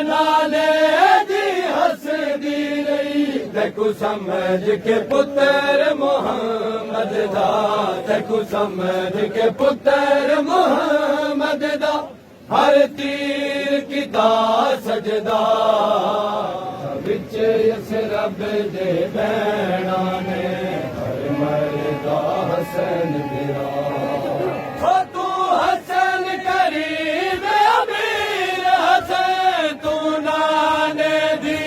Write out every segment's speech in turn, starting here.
नाने दी हसदी रही तेकू समझ के पुत्र मोहम्मद दा तेकू समझ के पुत्र मोहम्मद दा हर तीर किता सजदा विच इस रब दे बैणा ने हर मरदा हसन बिरा तू हसन करीम अमीर हसन तू नाने दी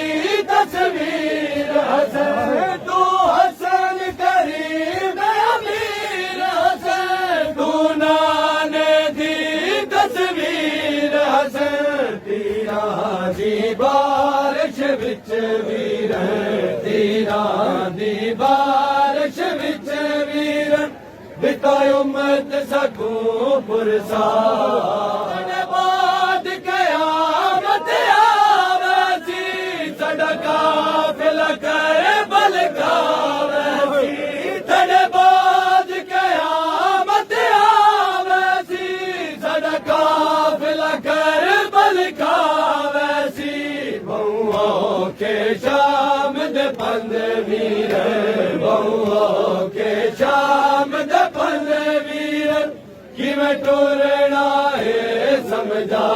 तस्वीर हसन तू हसन करीम अमीर हसन तू नाने दी तस्वीर हसन तीरा दी बारिश विच वीर तीरा दी बारिश विच वीर बिता उम्मत सकू पुरसा बाद कयामत आवसी सदका फिल कर बल गावसी तेरे बाद कयामत आवसी सदका फिल कर बल गावसी बहुओं के शाम दे पंद वीर बहुओं के शाम दे पंद वीर कि मैं टोरना है समझा